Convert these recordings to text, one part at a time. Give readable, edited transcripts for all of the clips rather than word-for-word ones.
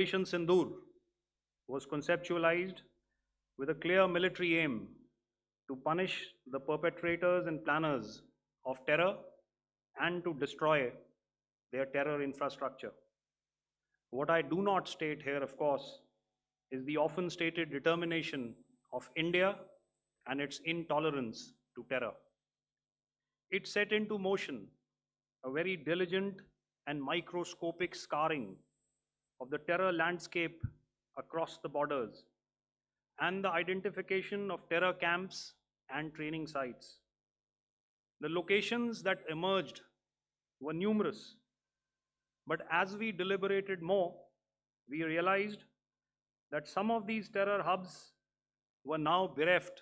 Operation Sindoor was conceptualized with a clear military aim to punish the perpetrators and planners of terror and to destroy their terror infrastructure. What I do not state here, of course, is the often stated determination of India and its intolerance to terror. It set into motion a very diligent and microscopic scarring of the terror landscape across the borders and the identification of terror camps and training sites. The locations that emerged were numerous, but as we deliberated more, we realized that some of these terror hubs were now bereft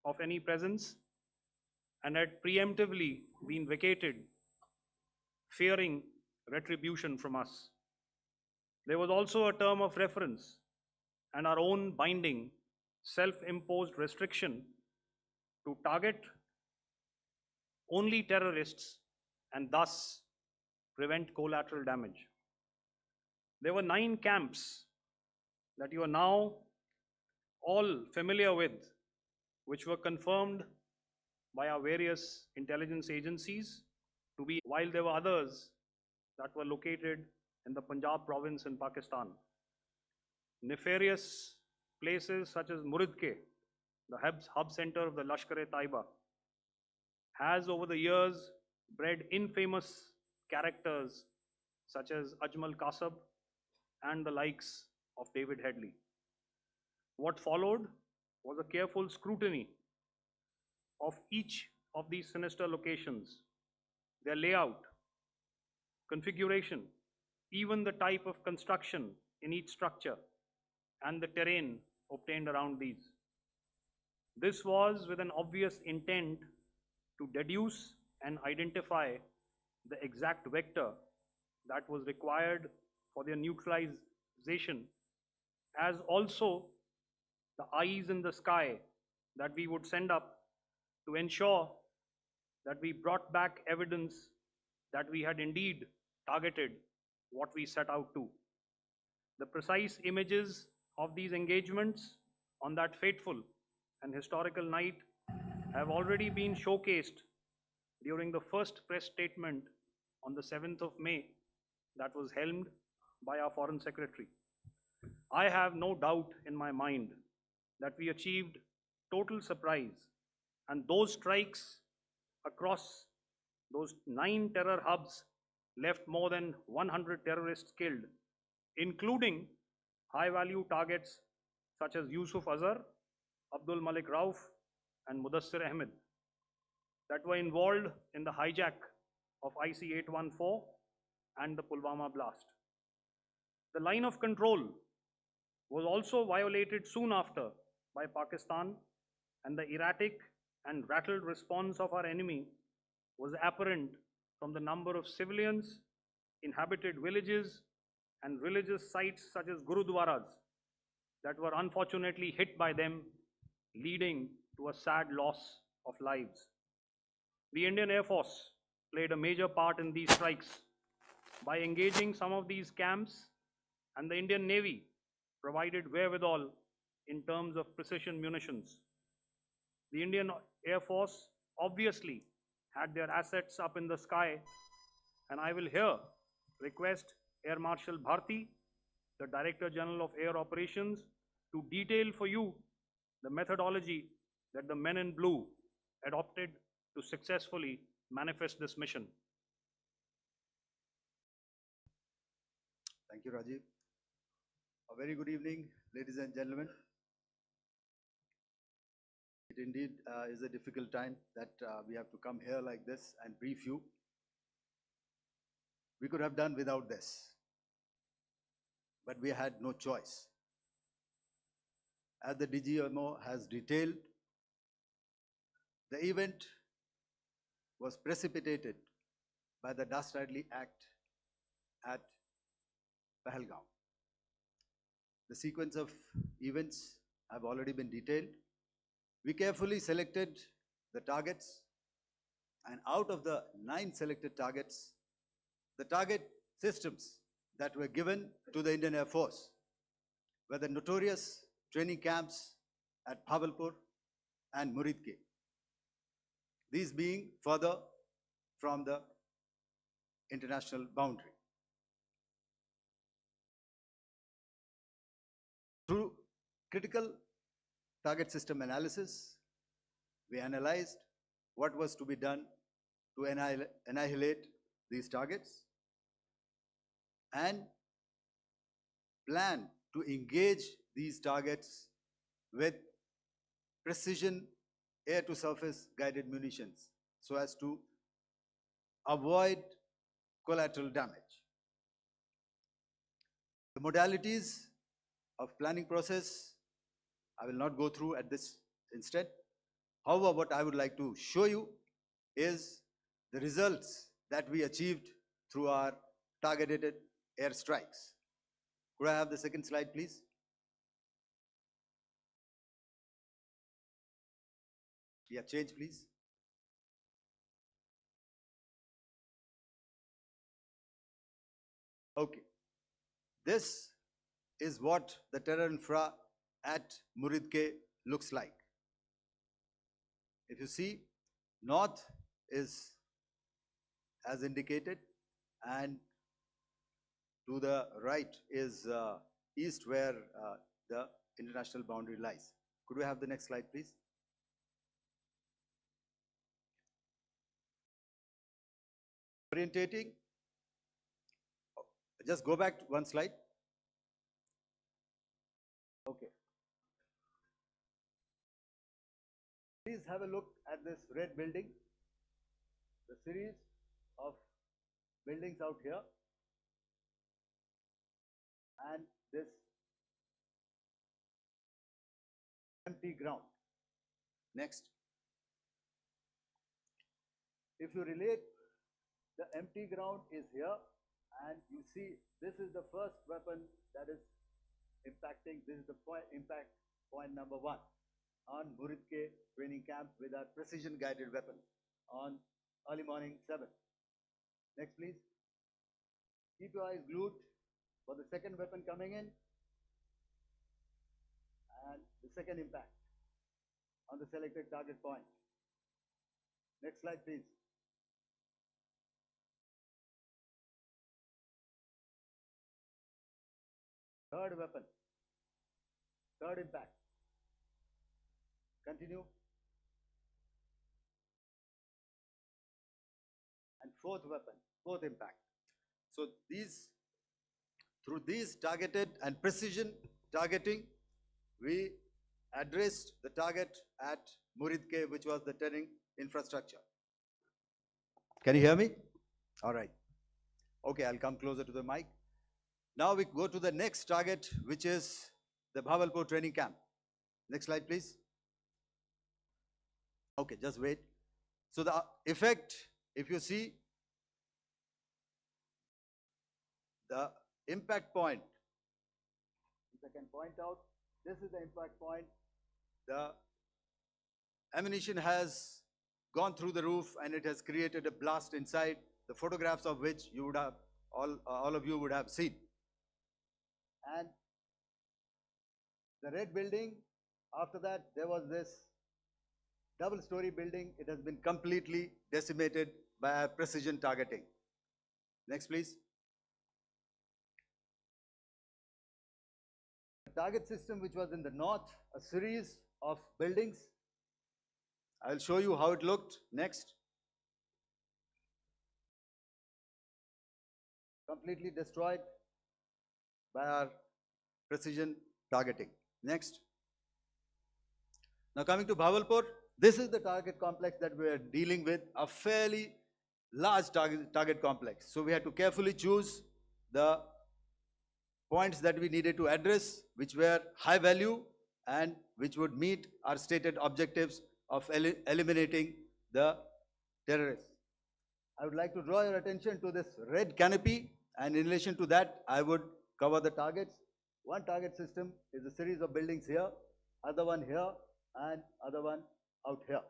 of any presence and had preemptively been vacated, fearing retribution from us. There was also a term of reference and our own binding, self-imposed restriction to target only terrorists and thus prevent collateral damage. There were 9 camps that you are now all familiar with, which were confirmed by our various intelligence agencies to be, while there were others that were located in the Punjab province in Pakistan. Nefarious places such as Muridke, the hub center of the Lashkar-e-Taiba, has over the years bred infamous characters such as Ajmal Kasab and the likes of David Headley. What followed was a careful scrutiny of each of these sinister locations, their layout, configuration, even the type of construction in each structure, and the terrain obtained around these. This was with an obvious intent to deduce and identify the exact vector that was required for their neutralization, as also the eyes in the sky that we would send up to ensure that we brought back evidence that we had indeed targeted what we set out to. The precise images of these engagements on that fateful and historical night have already been showcased during the first press statement on the 7th of May that was helmed by our Foreign Secretary. I have no doubt in my mind that we achieved total surprise, and those strikes across those 9 terror hubs left more than 100 terrorists killed, including high-value targets such as Yusuf Azhar, Abdul Malik Rauf, and Mudassir Ahmed that were involved in the hijack of IC-814 and the Pulwama blast. The line of control was also violated soon after by Pakistan, and the erratic and rattled response of our enemy was apparent from the number of civilians, inhabited villages, and religious sites such as Gurudwaras that were unfortunately hit by them, leading to a sad loss of lives. The Indian Air Force played a major part in these strikes by engaging some of these camps, and the Indian Navy provided wherewithal in terms of precision munitions. The Indian Air Force obviously had their assets up in the sky, and I will here request Air Marshal Bharti, the Director General of Air Operations, to detail for you the methodology that the men in blue adopted to successfully manifest this mission. Thank you, Rajiv. A very good evening, ladies and gentlemen. It indeed is a difficult time that we have to come here like this and brief you. We could have done without this, but we had no choice. As the DGMO has detailed, the event was precipitated by the dastardly act at Pahalgaon. The sequence of events have already been detailed. We carefully selected the targets, and out of the 9 selected targets, the target systems that were given to the Indian Air Force were the notorious training camps at Bhavalpur and Muridke, these being further from the international boundary. Through critical target system analysis, we analyzed what was to be done to annihilate these targets and plan to engage these targets with precision air-to-surface guided munitions so as to avoid collateral damage. The modalities of planning process I will not go through at this instant. However, what I would like to show you is the results that we achieved through our targeted airstrikes. Could I have the second slide, please? Yeah, change, please. Okay. This is what the terror infra at Muridke looks like. If you see, north is as indicated, and to the right is east, where the international boundary lies. Could we have the next slide, please? Orientating. Just go back to one slide. Okay. Please have a look at this red building, the series of buildings out here, and this empty ground. Next. If you relate, the empty ground is here, and you see this is the first weapon that is impacting. This is the impact point number 1 on Muridke training camp with our precision guided weapon on early morning 7. Next, please. Keep your eyes glued for the second weapon coming in and the second impact on the selected target point. Next slide, please. Third weapon, third impact. Continue. And fourth weapon, fourth impact. So through these targeted and precision targeting, we addressed the target at Muridke, which was the training infrastructure. Can you hear me? All right. Okay, I'll come closer to the mic. Now we go to the next target, which is the Bhavalpur training camp. Next slide, please. Okay, just wait. So the effect, if you see, the impact point, if I can point out, this is the impact point. The ammunition has gone through the roof and it has created a blast inside, the photographs of which you would have, all of you would have seen. And the red building, after that, there was this double-story building. It has been completely decimated by our precision targeting. Next, please. The target system, which was in the north, a series of buildings. I will show you how it looked. Next. Completely destroyed by our precision targeting. Next. Now coming to Bhavalpur, this is the target complex that we are dealing with, a fairly large target complex. So we had to carefully choose the points that we needed to address, which were high value and which would meet our stated objectives of eliminating the terrorists. I would like to draw your attention to this red canopy, and in relation to that, I would cover the targets. One target system is a series of buildings here, other one here, and other one out here.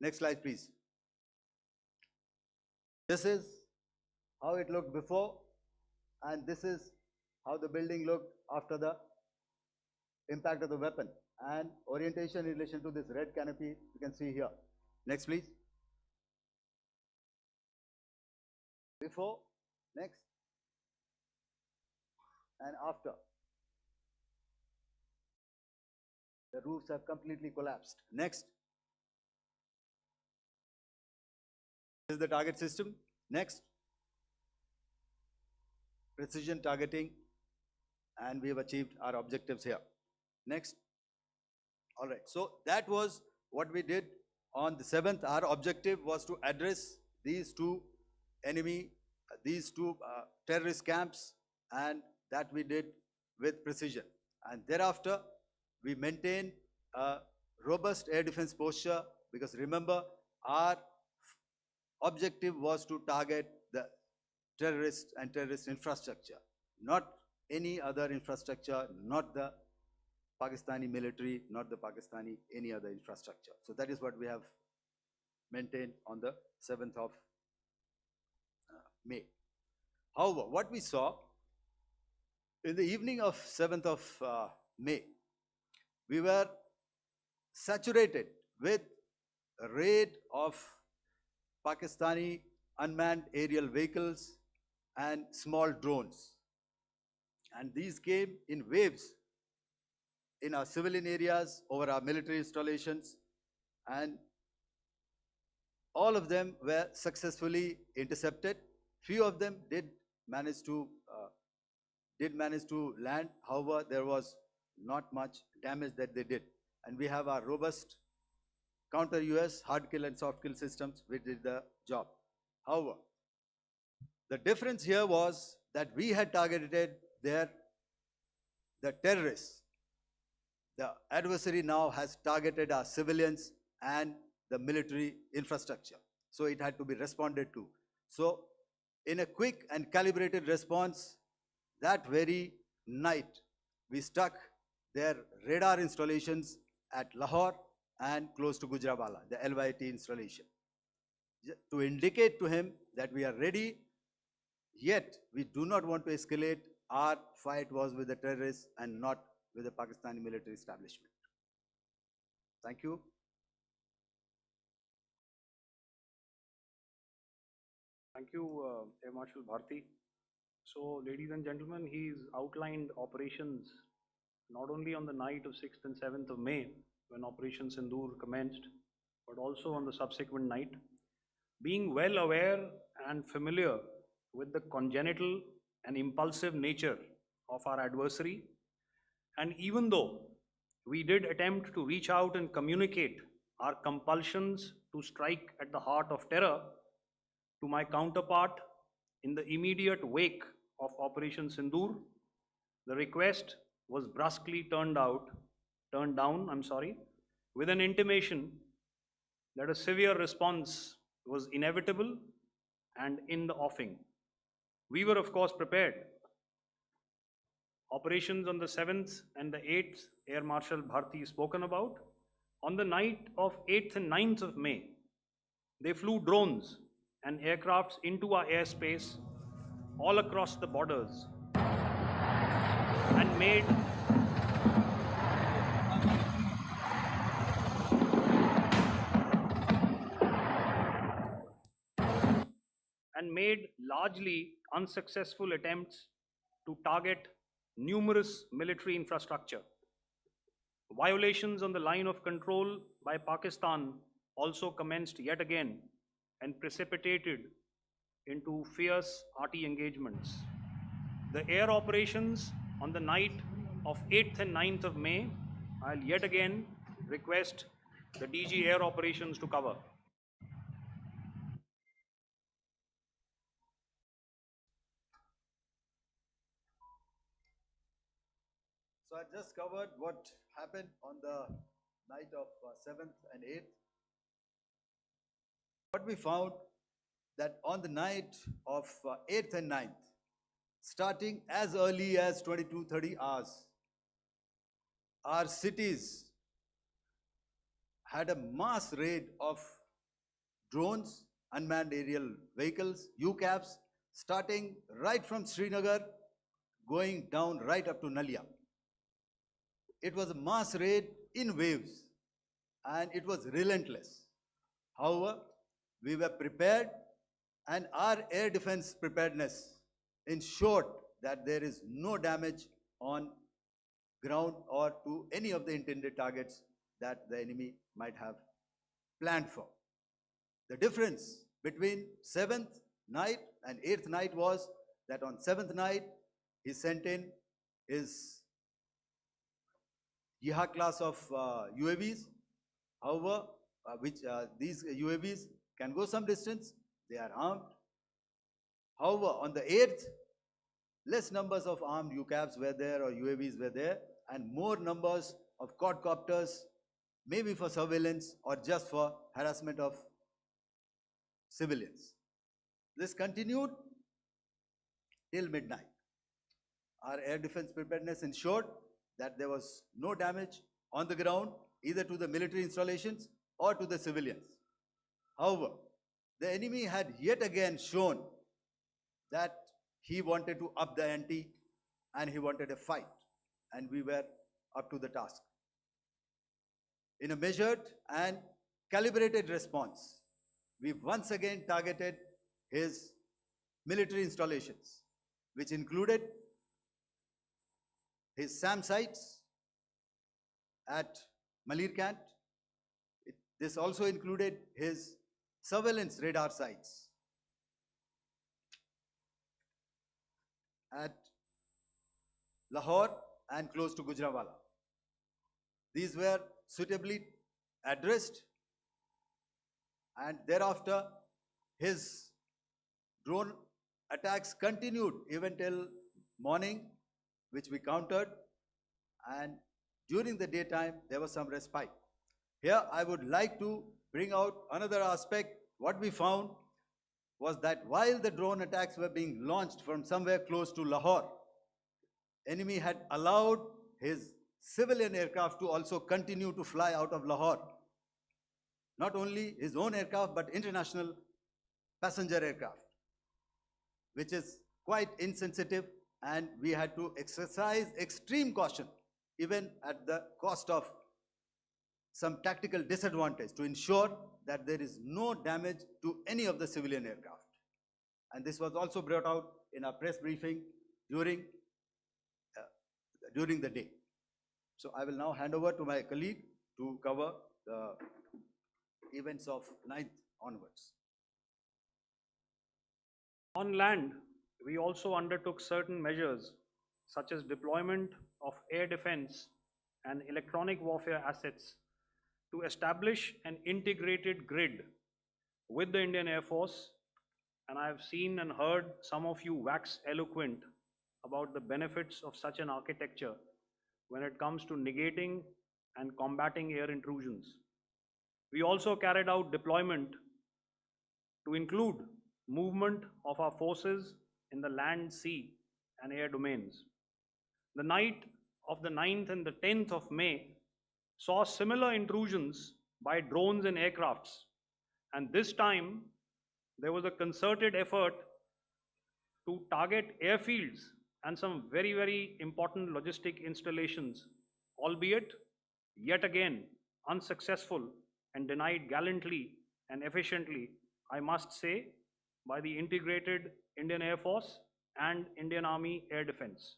Next slide, please. This is how it looked before, and this is how the building looked after the impact of the weapon, and orientation in relation to this red canopy you can see here. Next please. Before, next, and after. The roofs have completely collapsed. Next. This is the target system. Next. Precision targeting, and we have achieved our objectives here. Next. All right, so that was what we did on the 7th. Our objective was to address these two terrorist camps, and that we did with precision. And thereafter, we maintained a robust air defense posture, because remember, our objective was to target the terrorists and terrorist infrastructure, not any other infrastructure, not the Pakistani military, not the Pakistani any other infrastructure. So that is what we have maintained on the 7th of May. However, what we saw in the evening of 7th of May, we were saturated with a raid of Pakistani unmanned aerial vehicles and small drones. And these came in waves in our civilian areas, over our military installations, and all of them were successfully intercepted. Few of them did manage to land. However, there was not much damage that they did. And we have our robust counter-US hard kill and soft kill systems which did the job. However, the difference here was that we had targeted the terrorists. The adversary now has targeted our civilians and the military infrastructure. So it had to be responded to. So in a quick and calibrated response, that very night, we struck their radar installations at Lahore and close to Gujranwala, the LYT installation, to indicate to him that we are ready, yet we do not want to escalate. Our fight was with the terrorists and not with the Pakistani military establishment. Thank you. Thank you, Air Marshal Bharti. So, ladies and gentlemen, he's outlined operations not only on the night of 6th and 7th of May, when Operation Sindoor commenced, but also on the subsequent night. Being well aware and familiar with the congenital and impulsive nature of our adversary, and even though we did attempt to reach out and communicate our compulsions to strike at the heart of terror to my counterpart in the immediate wake of Operation Sindoor, the request was brusquely turned down, with an intimation that a severe response was inevitable and in the offing. We were, of course, prepared. Operations on the 7th and the 8th, Air Marshal Bharti spoken about. On the night of 8th and 9th of May, they flew drones and aircrafts into our airspace all across the borders and made largely unsuccessful attempts to target numerous military infrastructure. Violations on the line of control by Pakistan also commenced yet again and precipitated into fierce arty engagements. The air operations on the night of 8th and 9th of May, I'll yet again request the DG Air Operations to cover. So I just covered what happened on the night of 7th and 8th. What we found that on the night of 8th and 9th, starting as early as 22:30 hours, our cities had a mass raid of drones, unmanned aerial vehicles, UCAVs, starting right from Srinagar, going down right up to Nalia. It was a mass raid in waves, and it was relentless. However, we were prepared, and our air defense preparedness ensured that there is no damage on ground or to any of the intended targets that the enemy might have planned for. The difference between 7th night and 8th night was that on 7th night, he sent in his Yeha class of UAVs. However, these UAVs can go some distance, they are armed. However, on the 8th, less numbers of armed UCAVs were there or UAVs were there, and more numbers of quadcopters, maybe for surveillance or just for harassment of civilians. This continued till midnight. Our air defense preparedness ensured that there was no damage on the ground, either to the military installations or to the civilians. However, the enemy had yet again shown that he wanted to up the ante and he wanted a fight, and we were up to the task. In a measured and calibrated response, we once again targeted his military installations, which included his SAM sites at Malirkant. This also included his surveillance radar sites at Lahore and close to Gujranwala. These were suitably addressed, and thereafter his drone attacks continued even till morning, which we countered, and during the daytime there was some respite. Here I would like to bring out another aspect. What we found was that while the drone attacks were being launched from somewhere close to Lahore, enemy had allowed his civilian aircraft to also continue to fly out of Lahore. Not only his own aircraft, but international passenger aircraft, which is quite insensitive, and we had to exercise extreme caution, even at the cost of some tactical disadvantage, to ensure that there is no damage to any of the civilian aircraft. And this was also brought out in our press briefing during the day. So I will now hand over to my colleague to cover the events of 9th onwards. On land, we also undertook certain measures such as deployment of air defense and electronic warfare assets to establish an integrated grid with the Indian Air Force, and I have seen and heard some of you wax eloquent about the benefits of such an architecture when it comes to negating and combating air intrusions. We also carried out deployment to include movement of our forces in the land, sea, and air domains. The night of the 9th and the 10th of May saw similar intrusions by drones and aircrafts, and this time there was a concerted effort to target airfields and some very, very important logistic installations, albeit yet again unsuccessful and denied gallantly and efficiently, I must say, by the integrated Indian Air Force and Indian Army Air Defense.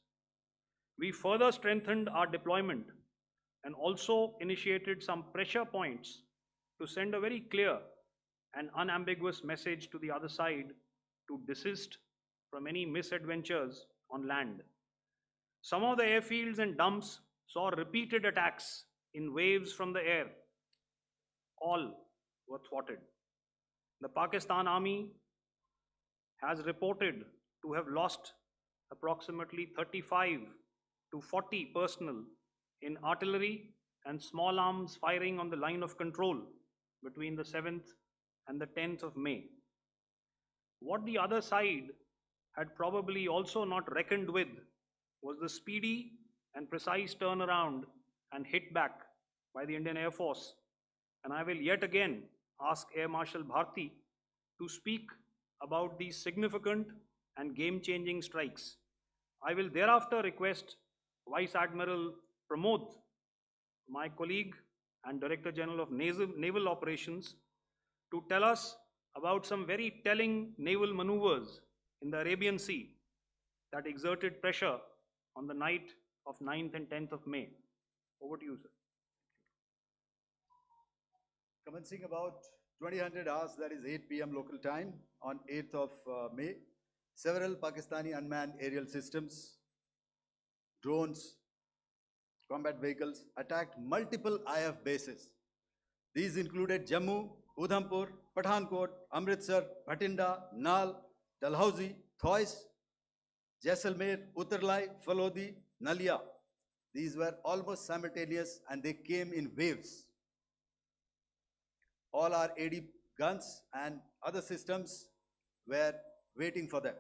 We further strengthened our deployment and also initiated some pressure points to send a very clear and unambiguous message to the other side to desist from any misadventures on land. Some of the airfields and dumps saw repeated attacks in waves from the air. All were thwarted. The Pakistan Army has reported to have lost approximately 35 to 40 personnel in artillery and small arms firing on the line of control between the 7th and the 10th of May. What the other side had probably also not reckoned with was the speedy and precise turnaround and hit back by the Indian Air Force. And I will yet again ask Air Marshal Bharti to speak about these significant and game-changing strikes. I will thereafter request Vice Admiral Pramod, my colleague and Director General of Naval Operations, to tell us about some very telling naval maneuvers in the Arabian Sea that exerted pressure on the night of 9th and 10th of May. Over to you, sir. Commencing about 2000 hours, that is 8 p.m. local time, on 8th of May, several Pakistani unmanned aerial systems, drones, combat vehicles attacked multiple IF bases. These included Jammu, Udhampur, Pathankot, Amritsar, Bhatinda, Nal, Dalhousie, Thois, Jaisalmer, Uttarlai, Falodi, Nalia. These were almost simultaneous and they came in waves. All our AD guns and other systems were waiting for them.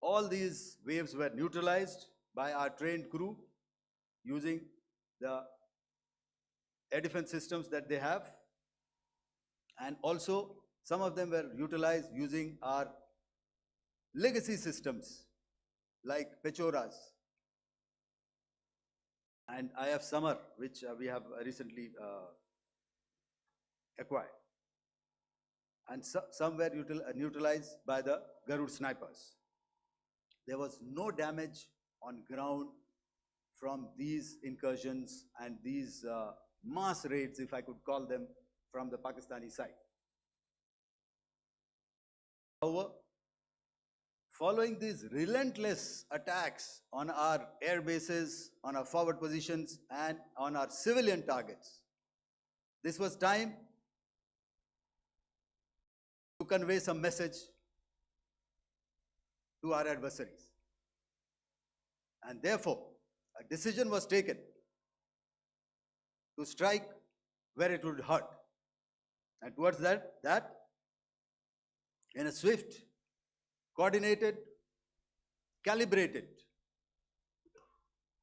All these waves were neutralized by our trained crew using the air defense systems that they have, and also some of them were utilized using our legacy systems like Pechoras and IF Summer, which we have recently acquired. And some were neutralized by the Garud snipers. There was no damage on ground from these incursions and these mass raids, if I could call them, from the Pakistani side. However, following these relentless attacks on our air bases, on our forward positions, and on our civilian targets, this was time to convey some message to our adversaries. And therefore, a decision was taken to strike where it would hurt. And towards that, in a swift, coordinated, calibrated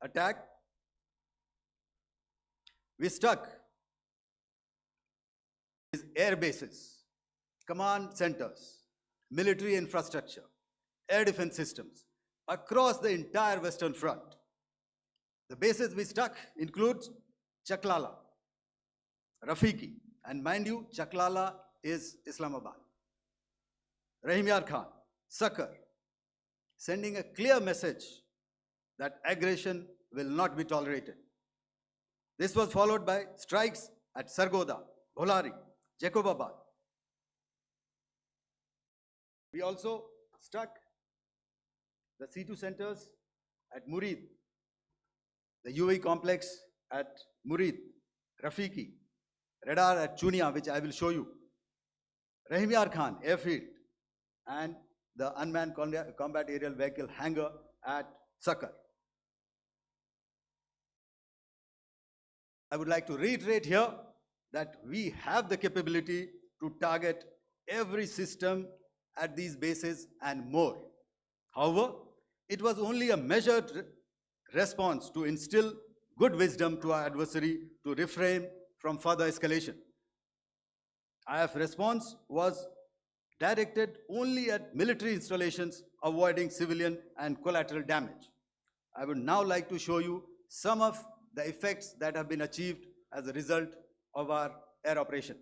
attack, we struck these air bases, command centers, military infrastructure, air defense systems across the entire Western Front. The bases we struck include Chaklala, Rafiki, and mind you, Chaklala is Islamabad. Rahim Yar Khan, Sakar, sending a clear message that aggression will not be tolerated. This was followed by strikes at Sargoda, Bholari, Jacobabad. We also struck the C2 centers at Murid, the UAE complex at Murid, Rafiki, radar at Chunia, which I will show you, Rahim Yar Khan airfield, and the unmanned combat aerial vehicle hangar at Sakar. I would like to reiterate here that we have the capability to target every system at these bases and more. However, it was only a measured response to instill good wisdom to our adversary to refrain from further escalation. IF response was directed only at military installations, avoiding civilian and collateral damage. I would now like to show you some of the effects that have been achieved as a result of our air operation.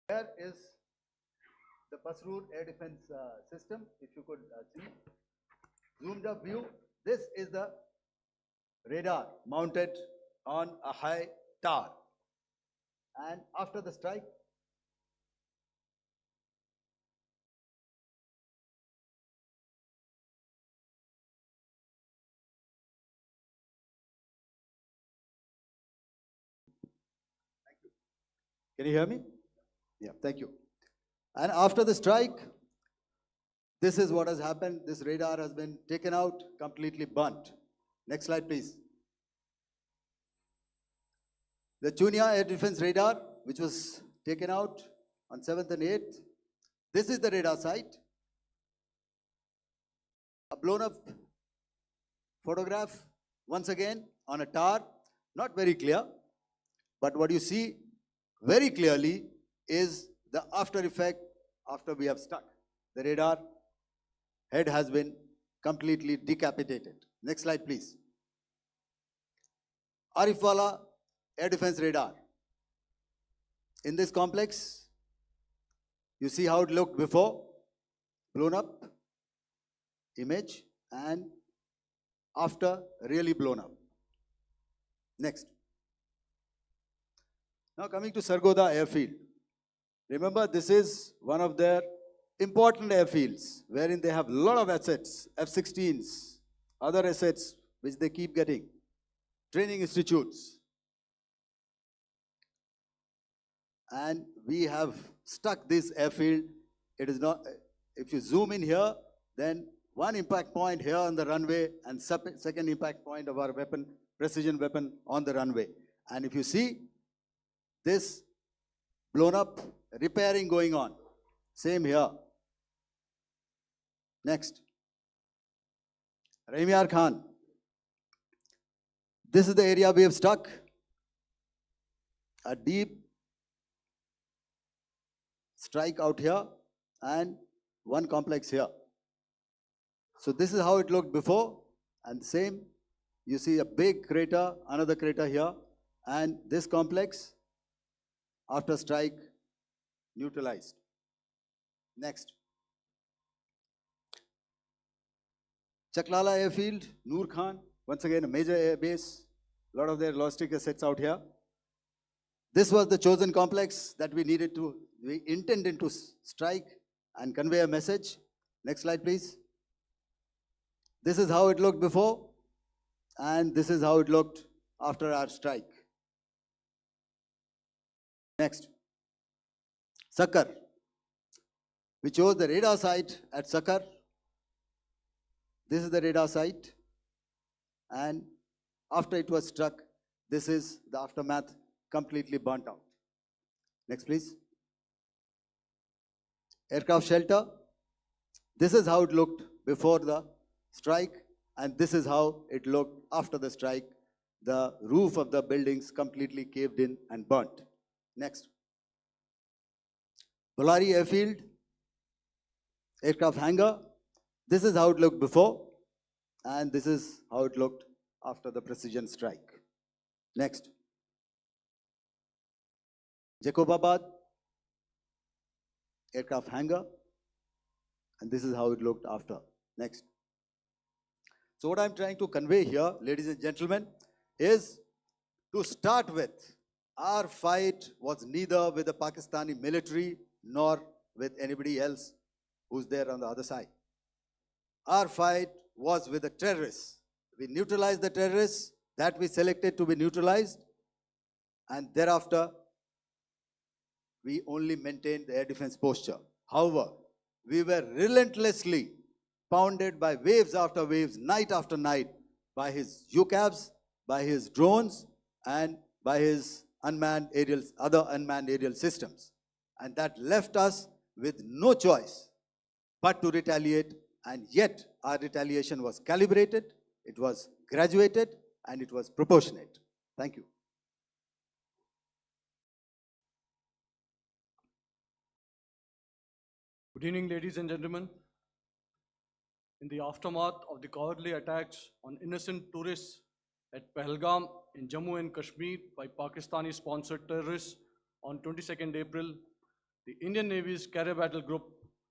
Here is the Pasroor air defense system, if you could see. Zoomed up view, this is the radar mounted on a high tower. And after the strike, thank you. Can you hear me? Yeah, thank you. And after the strike, this is what has happened. This radar has been taken out, completely burnt. Next slide, please. The Chunia air defense radar, which was taken out on 7th and 8th. This is the radar site. A blown up photograph, once again, on a tower, not very clear. But what you see very clearly is the after effect after we have stuck. The radar head has been completely decapitated. Next slide, please. Arifwala air defense radar. In this complex, you see how it looked before, blown up image, and after really blown up. Next. Now coming to Sargodha airfield. Remember, this is one of their important airfields wherein they have a lot of assets, F-16s, other assets which they keep getting, training institutes. And we have stuck this airfield. It is not, if you zoom in here, then one impact point here on the runway and second impact point of our weapon, precision weapon on the runway. And if you see this blown up, repairing going on. Same here. Next. Rahimyar Khan. This is the area we have stuck. A deep strike out here and one complex here. So this is how it looked before, and same, you see a big crater, another crater here, and this complex after strike neutralized. Next. Chaklala airfield, Noor Khan, once again a major air base, a lot of their logistic assets out here. This was the chosen complex that we intended to strike and convey a message. Next slide, please. This is how it looked before, and this is how it looked after our strike. Next. Sakar. We chose the radar site at Sakar. This is the radar site, and after it was struck, this is the aftermath, completely burnt out. Next, please. Aircraft shelter. This is how it looked before the strike, and this is how it looked after the strike. The roof of the buildings completely caved in and burnt. Next. Bolari airfield, aircraft hangar. This is how it looked before, and this is how it looked after the precision strike. Next. Jacobabad, aircraft hangar, and this is how it looked after. Next. So what I'm trying to convey here, ladies and gentlemen, is to start with, our fight was neither with the Pakistani military nor with anybody else who's there on the other side. Our fight was with the terrorists. We neutralized the terrorists that we selected to be neutralized, and thereafter, we only maintained the air defense posture. However, we were relentlessly pounded by waves after waves, night after night, by his UCAVs, by his drones, and by his other unmanned aerial systems. And that left us with no choice but to retaliate, and yet our retaliation was calibrated, it was graduated, and it was proportionate. Thank you. Good evening, ladies and gentlemen. In the aftermath of the cowardly attacks on innocent tourists at Pahalgam in Jammu and Kashmir by Pakistani-sponsored terrorists on 22nd April, the Indian Navy's Carrier Battle Group,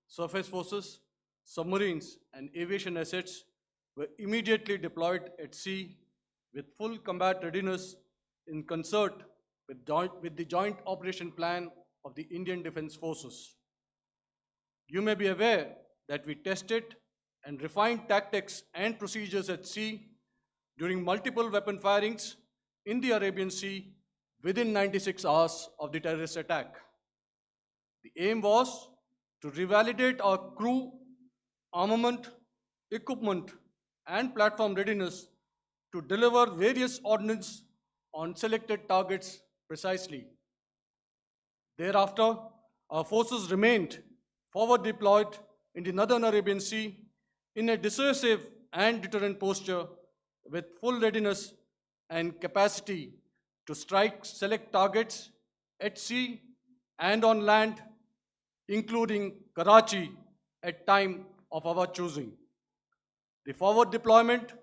surface forces, submarines, and aviation assets were immediately deployed at sea with full combat readiness in concert with the Joint Operation Plan of the Indian Defence Forces. You may be aware that we tested and refined tactics and procedures at sea during multiple weapon firings in the Arabian Sea within 96 hours of the terrorist attack. The aim was to revalidate our crew, armament, equipment, and platform readiness to deliver various ordnance on selected targets precisely. Thereafter, our forces remained forward deployed in the Northern Arabian Sea in a dissuasive and deterrent posture with full readiness and capacity to strike select targets at sea and on land, including Karachi at time of our choosing. The forward deployment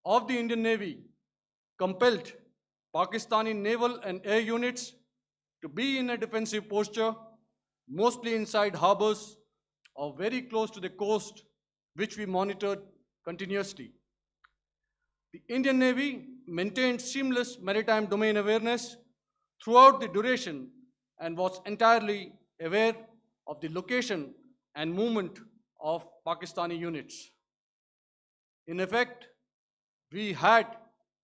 of the Indian Navy compelled Pakistani naval and air units to be in a defensive posture, mostly inside harbors or very close to the coast, which we monitored continuously. The Indian Navy maintained seamless maritime domain awareness throughout the duration and was entirely aware of the location and movement of Pakistani units. In effect, we had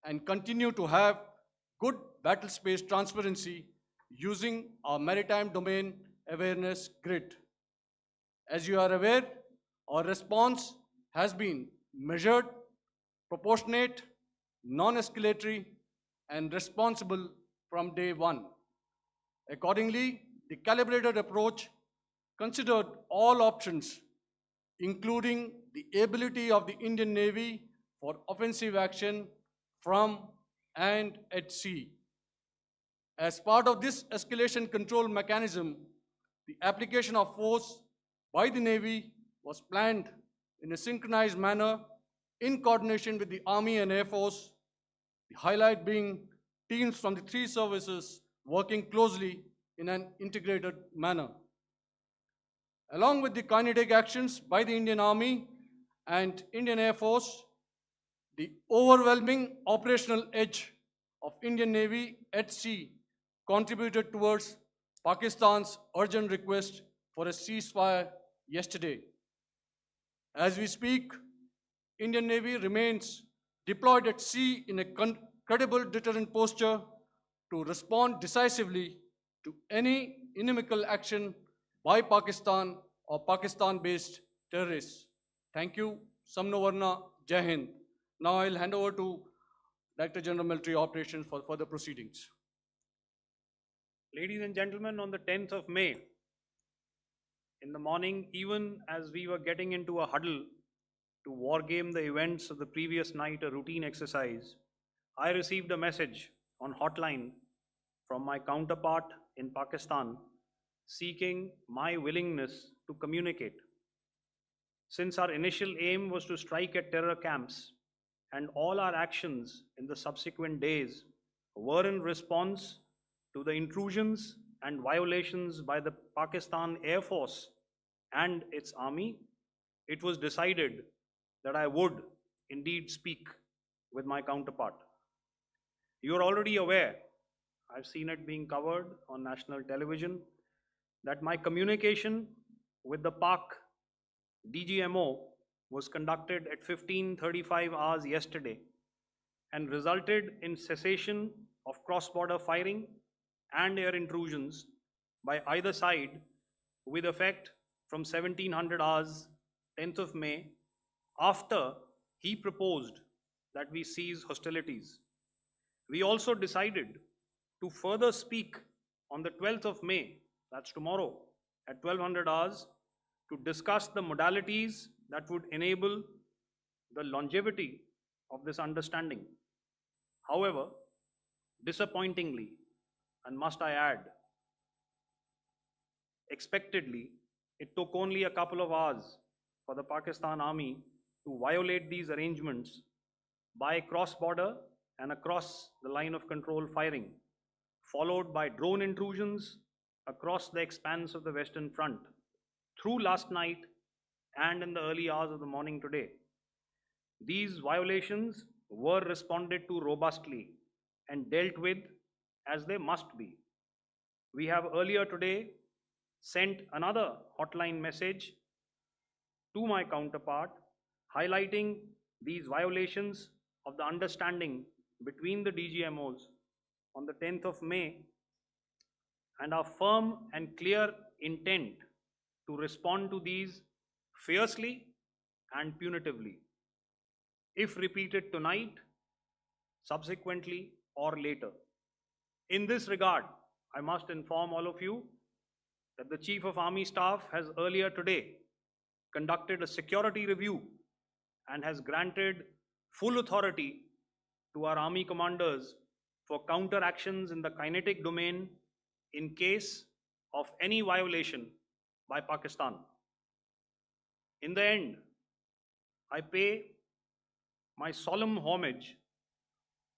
and continue to have good battle space transparency using our maritime domain awareness grid. As you are aware, our response has been measured, proportionate, non-escalatory, and responsible from day one. Accordingly, the calibrated approach considered all options, including the ability of the Indian Navy for offensive action from and at sea. As part of this escalation control mechanism, the application of force by the Navy was planned in a synchronized manner in coordination with the Army and Air Force, the highlight being teams from the three services working closely in an integrated manner. Along with the kinetic actions by the Indian Army and Indian Air Force, the overwhelming operational edge of Indian Navy at sea contributed towards Pakistan's urgent request for a ceasefire yesterday. As we speak, Indian Navy remains deployed at sea in a credible deterrent posture to respond decisively to any inimical action by Pakistan or Pakistan-based terrorists. Thank you. Samno Varna, Jai Hind. Now I'll hand over to Director General Military Operations for further proceedings. Ladies and gentlemen, on the 10th of May, in the morning, even as we were getting into a huddle to wargame the events of the previous night, a routine exercise, I received a message on hotline from my counterpart in Pakistan seeking my willingness to communicate. Since our initial aim was to strike at terror camps, and all our actions in the subsequent days were in response to the intrusions and violations by the Pakistan Air Force and its army, it was decided that I would indeed speak with my counterpart. You are already aware, I've seen it being covered on national television, that my communication with the Pak DGMO was conducted at 15:35 hours yesterday and resulted in cessation of cross-border firing and air intrusions by either side with effect from 1700 hours 10th of May, after he proposed that we cease hostilities. We also decided to further speak on the 12th of May, that's tomorrow, at 1200 hours, to discuss the modalities that would enable the longevity of this understanding. However, disappointingly, and must I add, expectedly, it took only a couple of hours for the Pakistan Army to violate these arrangements by cross-border and across the line of control firing, followed by drone intrusions across the expanse of the Western Front through last night and in the early hours of the morning today. These violations were responded to robustly and dealt with as they must be. We have earlier today sent another hotline message to my counterpart highlighting these violations of the understanding between the DGMOs on the 10th of May and our firm and clear intent to respond to these fiercely and punitively, if repeated tonight, subsequently, or later. In this regard, I must inform all of you that the Chief of Army Staff has earlier today conducted a security review and has granted full authority to our Army commanders for counteractions in the kinetic domain in case of any violation by Pakistan. In the end, I pay my solemn homage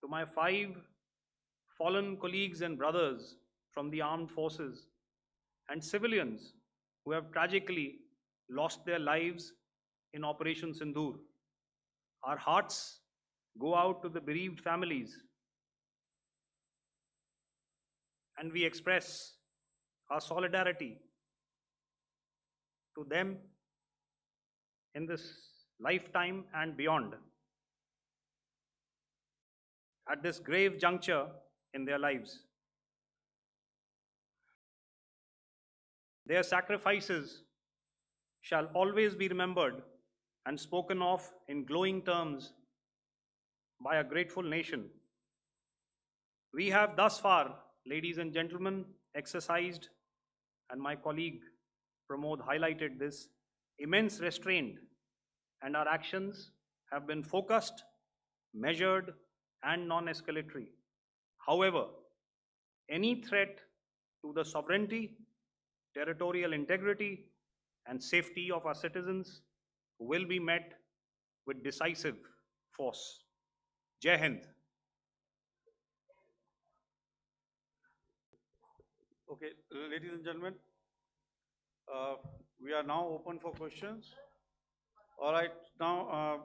to my 5 fallen colleagues and brothers from the armed forces and civilians who have tragically lost their lives in Operation Sindoor. Our hearts go out to the bereaved families, and we express our solidarity to them in this lifetime and beyond, at this grave juncture in their lives. Their sacrifices shall always be remembered and spoken of in glowing terms by a grateful nation. We have thus far, ladies and gentlemen, exercised, and my colleague Pramod highlighted this, immense restraint, and our actions have been focused, measured, and non-escalatory. However, any threat to the sovereignty, territorial integrity, and safety of our citizens will be met with decisive force. Jai Hind. Okay, ladies and gentlemen, we are now open for questions. All right, now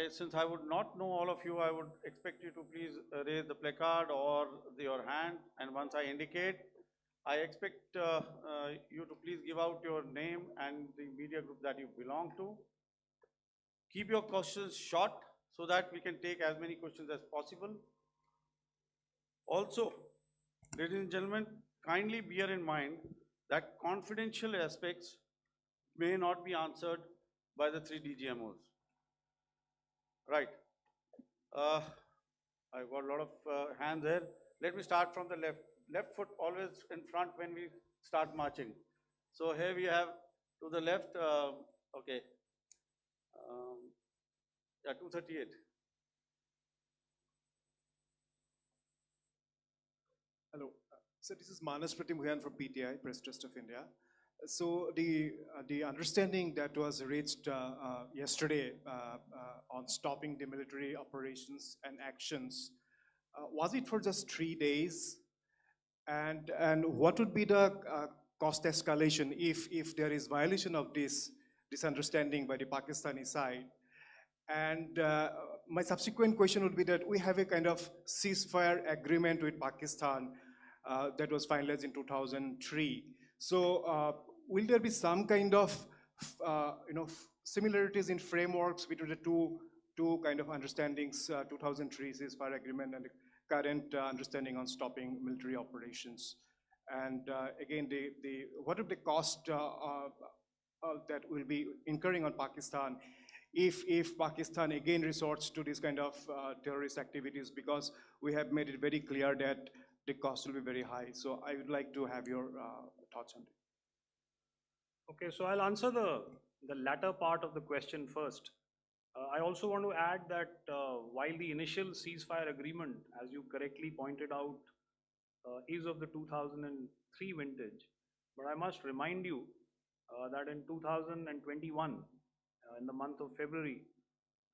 since I would not know all of you, I would expect you to please raise the placard or your hand, and once I indicate, I expect you to please give out your name and the media group that you belong to. Keep your questions short so that we can take as many questions as possible. Also, ladies and gentlemen, kindly bear in mind that confidential aspects may not be answered by the 3 DGMOs. Right. I've got a lot of hands here. Let me start from the left. Left foot always in front when we start marching. So here we have to the left, okay, yeah, 238. Hello. So this is Manas Pratimhuyan from PTI, Press Trust of India. So the understanding that was reached yesterday on stopping the military operations and actions, was it for just 3 days? And what would be the cost escalation if there is violation of this understanding by the Pakistani side? And my subsequent question would be that we have a kind of ceasefire agreement with Pakistan that was finalized in 2003. So will there be some kind of similarities in frameworks between the two kind of understandings, 2003 ceasefire agreement and the current understanding on stopping military operations? And again, what are the cost that will be incurring on Pakistan if Pakistan again resorts to this kind of terrorist activities, because we have made it very clear that the cost will be very high. So I would like to have your thoughts on it. Okay, so I'll answer the latter part of the question first. I also want to add that while the initial ceasefire agreement, as you correctly pointed out, is of the 2003 vintage, but I must remind you that in 2021, in the month of February,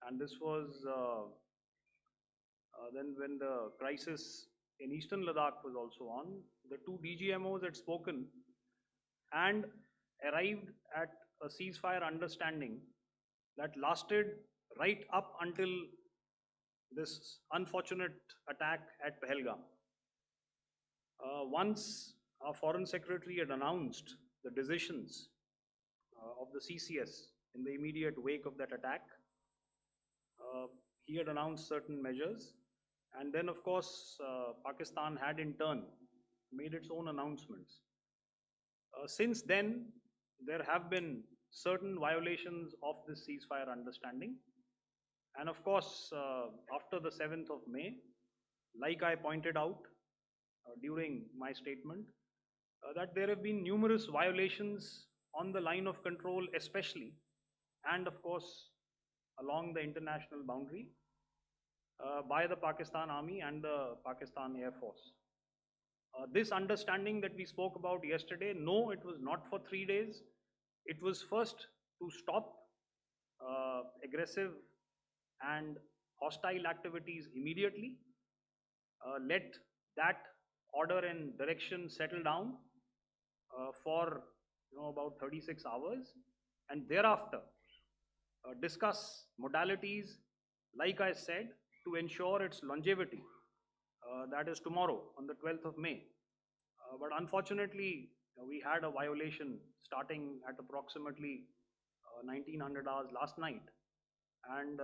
and this was then when the crisis in Eastern Ladakh was also on, the 2 DGMOs had spoken and arrived at a ceasefire understanding that lasted right up until this unfortunate attack at Pahalgam. Once our Foreign Secretary had announced the decisions of the CCS in the immediate wake of that attack, he had announced certain measures, and then of course Pakistan had in turn made its own announcements. Since then, there have been certain violations of this ceasefire understanding, and of course after the 7th of May, like I pointed out during my statement, that there have been numerous violations on the line of control especially, and of course along the international boundary. by the Pakistan Army and the Pakistan Air Force. This understanding that we spoke about yesterday, no, it was not for 3 days. It was first to stop aggressive and hostile activities immediately, let that order and direction settle down for about 36 hours, and thereafter discuss modalities, like I said, to ensure its longevity. That is tomorrow on the 12th of May. But unfortunately, we had a violation starting at approximately 1900 hours last night, and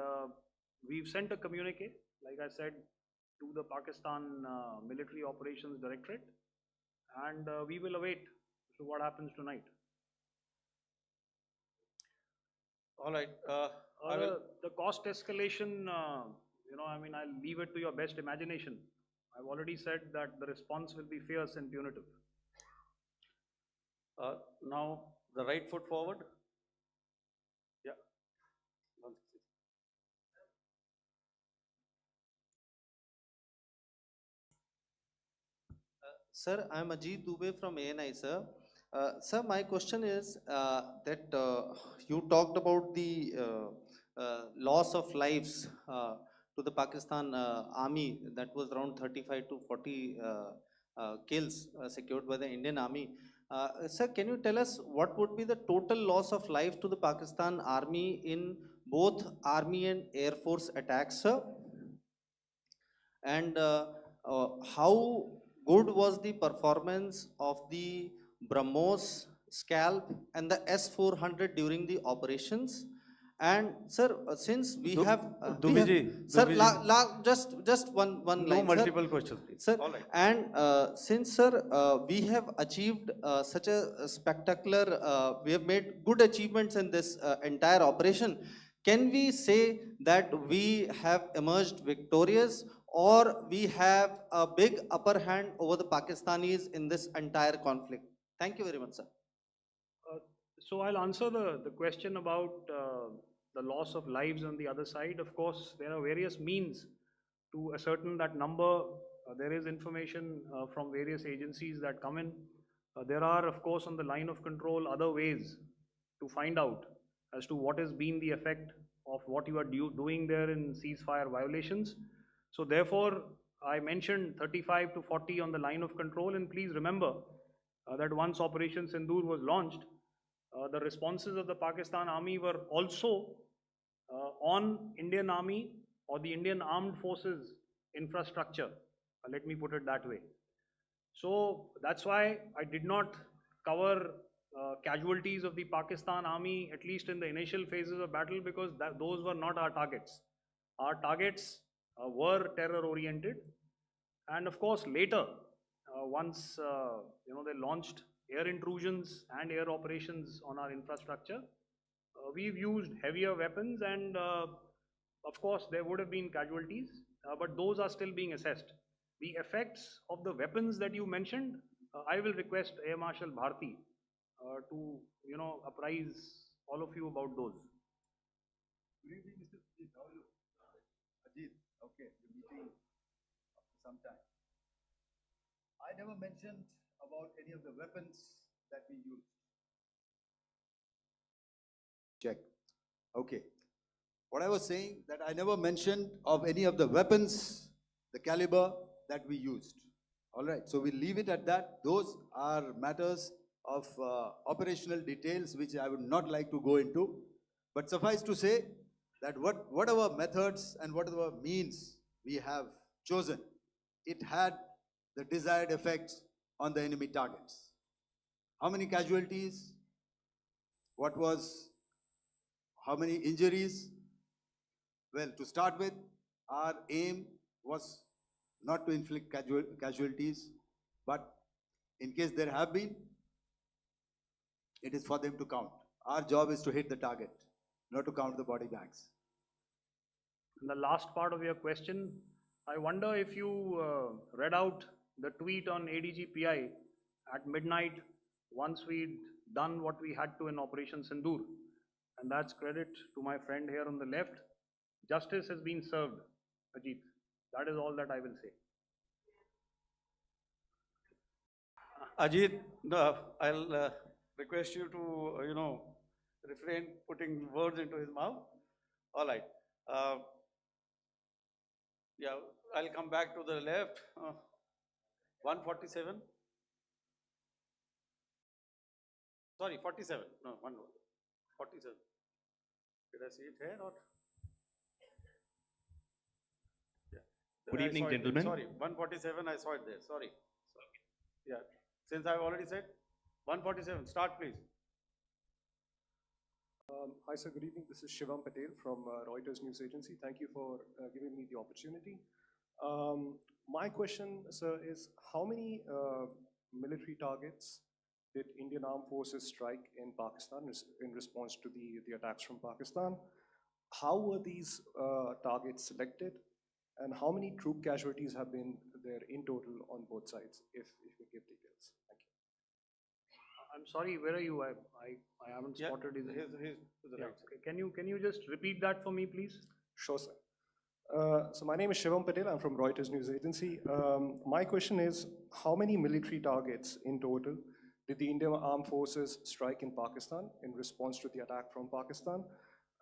we've sent a communique, like I said, to the Pakistan Military Operations Directorate, and we will await to what happens tonight. All right. I will, The cost escalation, I mean, I'll leave it to your best imagination. I've already said that the response will be fierce and punitive. now the right foot forward. Yeah. Sir, I'm Ajit Dubey from ANI, sir. Sir, my question is that you talked about the loss of lives to the Pakistan army, that was around 35 to 40 kills secured by the Indian army. Sir, can you tell us what would be the total loss of life to the Pakistan army in both army and air force attacks, sir? And how good was the performance of the BrahMos, Scalp and the S-400 during the operations? And sir, since we have sir, just one No line, multiple questions, please. sir. All right. And since sir, we have achieved such a spectacular, we have made good achievements in this entire operation. Can we say that we have emerged victorious, or we have a big upper hand over the Pakistanis in this entire conflict? Thank you very much, sir. So I'll answer the question about the loss of lives on the other side. Of course, there are various means to ascertain that number. There is information from various agencies that come in. There are, of course, on the line of control, other ways to find out as to what has been the effect of what you are doing there in ceasefire violations. So therefore, I mentioned 35 to 40 on the line of control, and please remember that once Operation Sindoor was launched, the responses of the Pakistan Army were also on Indian Army or the Indian Armed Forces infrastructure. Let me put it that way. So that's why I did not cover casualties of the Pakistan Army, at least in the initial phases of battle, because those were not our targets. Our targets were terror oriented, and of course later, once they launched air intrusions and air operations on our infrastructure, we've used heavier weapons, and of course there would have been casualties, but those are still being assessed. The effects of the weapons that you mentioned, I will request Air Marshal Bharti to apprise all of you about those. Good evening, Mr. Ajit. How are you? Ajit, okay, you're meeting after some time. I never mentioned about any of the weapons that we used. Check. Okay. What I was saying, that I never mentioned of any of the weapons, the caliber that we used. All right, so we leave it at that. Those are matters of operational details which I would not like to go into. But suffice to say that whatever methods and whatever means we have chosen, it had the desired effects on the enemy targets. How many casualties? How many injuries? Well, to start with, our aim was not to inflict casualties, but in case there have been, it is for them to count. Our job is to hit the target, not to count the body bags. In the last part of your question, I wonder if you read out the tweet on ADGPI at midnight once we'd done what we had to in Operation Sindoor. And that's credit to my friend here on the left. Justice has been served. Ajit. That is all that I will say. Ajit, no, I'll request you to, refrain putting words into his mouth. All right. Yeah, I'll come back to the left. 147. Sorry, 47. No, 47. Did I see it here or? Yeah. Good I evening, saw it there. gentlemen. Sorry, 147, I saw it there. Sorry. Yeah, since I've already said 147, start please. Hi, sir. Good evening. This is Shivam Patel from Reuters News Agency. Thank you for giving me the opportunity. My question, sir, is how many military targets did Indian Armed Forces strike in Pakistan in response to the attacks from Pakistan? How were these targets selected? And how many troop casualties have been there in total on both sides, if you give details? Thank you. I'm sorry, where are you? I haven't Yeah, spotted his. he's to the Yeah, right. okay. Can you just repeat that for me, please? Sure, sir. So my name is Shivam Patel. I'm from Reuters News Agency. My question is, how many military targets in total did the Indian Armed Forces strike in Pakistan in response to the attack from Pakistan?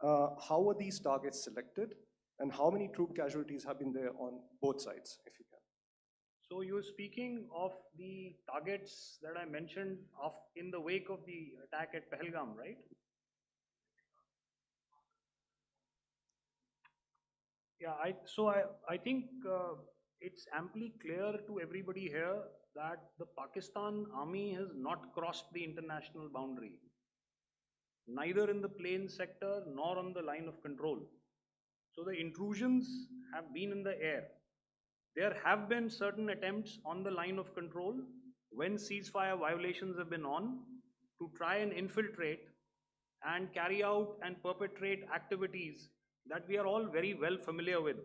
How were these targets selected? And how many troop casualties have been there on both sides, if you can? So you're speaking of the targets that I mentioned in the wake of the attack at Pahalgam, right? Yeah, I think it's amply clear to everybody here that the Pakistan army has not crossed the international boundary, neither in the plain sector nor on the line of control. So the intrusions have been in the air. There have been certain attempts on the line of control when ceasefire violations have been on to try and infiltrate and carry out and perpetrate activities that we are all very well familiar with.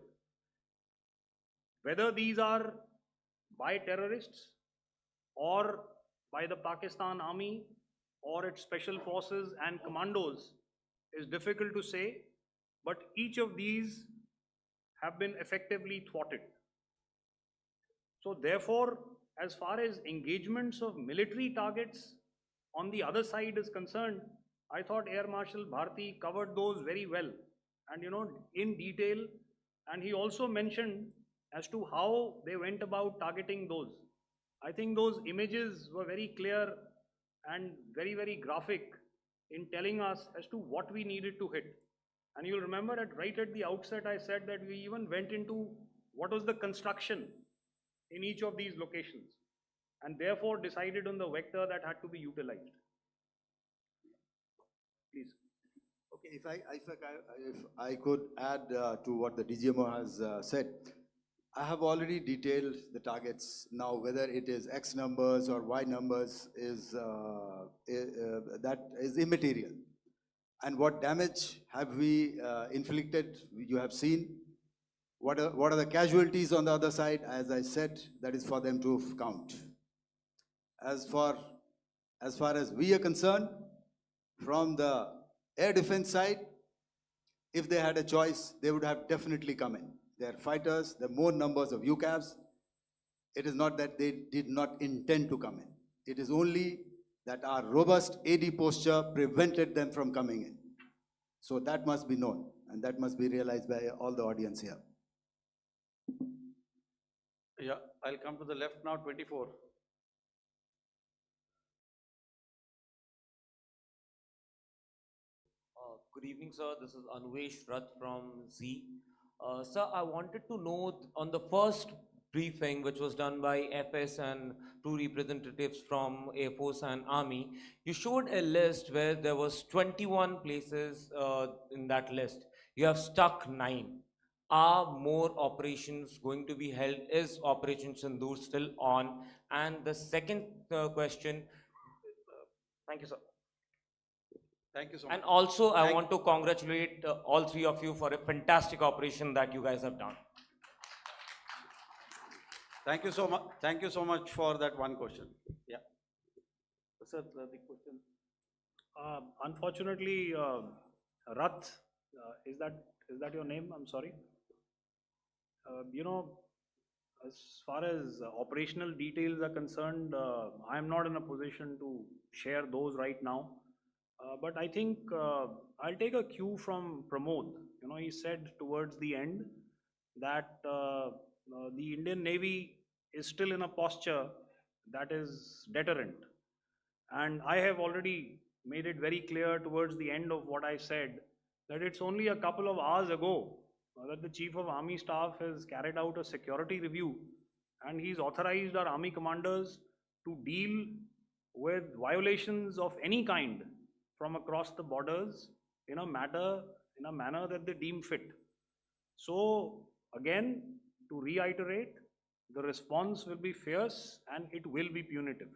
Whether these are by terrorists or by the Pakistan army or its special forces and commandos is difficult to say, but each of these have been effectively thwarted. So therefore, as far as engagements of military targets on the other side is concerned, I thought Air Marshal Bharti covered those very well and in detail, and he also mentioned as to how they went about targeting those. I think those images were very clear and very, very graphic in telling us as to what we needed to hit. And you'll remember right at the outset, I said that we even went into what was the construction in each of these locations, and therefore decided on the vector that had to be utilized. Please. Okay, if I could add to what the DGMO has said, I have already detailed the targets. Now, whether it is X numbers or Y numbers that is immaterial. And what damage have we inflicted? You have seen. What are the casualties on the other side? As I said, that is for them to count. As far as we are concerned, from the air defense side, if they had a choice, they would have definitely come in. They are fighters, there are more numbers of UCAVs. It is not that they did not intend to come in. It is only that our robust AD posture prevented them from coming in. So that must be known, and that must be realized by all the audience here. Yeah, I'll come to the left now, 24. Good evening, sir. This is Anvesh Rath from Z. Sir, I wanted to know on the first briefing, which was done by FS and two representatives from Air Force and Army, you showed a list where there was 21 places in that list. You have stuck 9. Are more operations going to be held? Is Operation Sindoor still on? And the second question, thank you, sir. Thank you so much. And also, I want to congratulate all three of you for a fantastic operation that you guys have done. Thank you so much. Thank you so much for that one question. Yeah. Sir, the question. Unfortunately, Rath, is that your name? I'm sorry. You know, as far as operational details are concerned, I am not in a position to share those right now. But I think I'll take a cue from Pramod. You know, he said towards the end that the Indian Navy is still in a posture that is deterrent. And I have already made it very clear towards the end of what I said that it's only a couple of hours ago that the Chief of Army Staff has carried out a security review and he's authorized our army commanders to deal with violations of any kind from across the borders in a manner that they deem fit. So again, to reiterate, the response will be fierce and it will be punitive.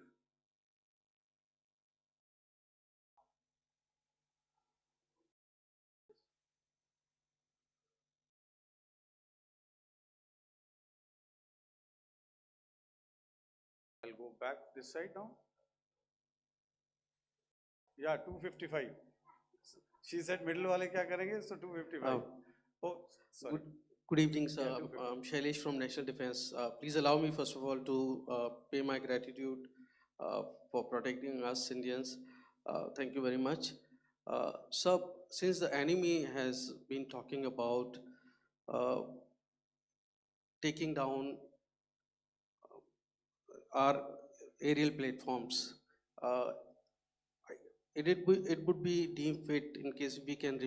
I'll go back this side now. Yeah, 255. She said middle wale kya karenge, so 255. Oh, sorry. Good evening, sir. Yeah, 250. I'm Shailesh from National Defense. Please allow me, first of all, to pay my gratitude for protecting us Indians. Thank you very much. Sir, since the enemy has been talking about uh, taking down our aerial platforms, it would be deemed fit in case we can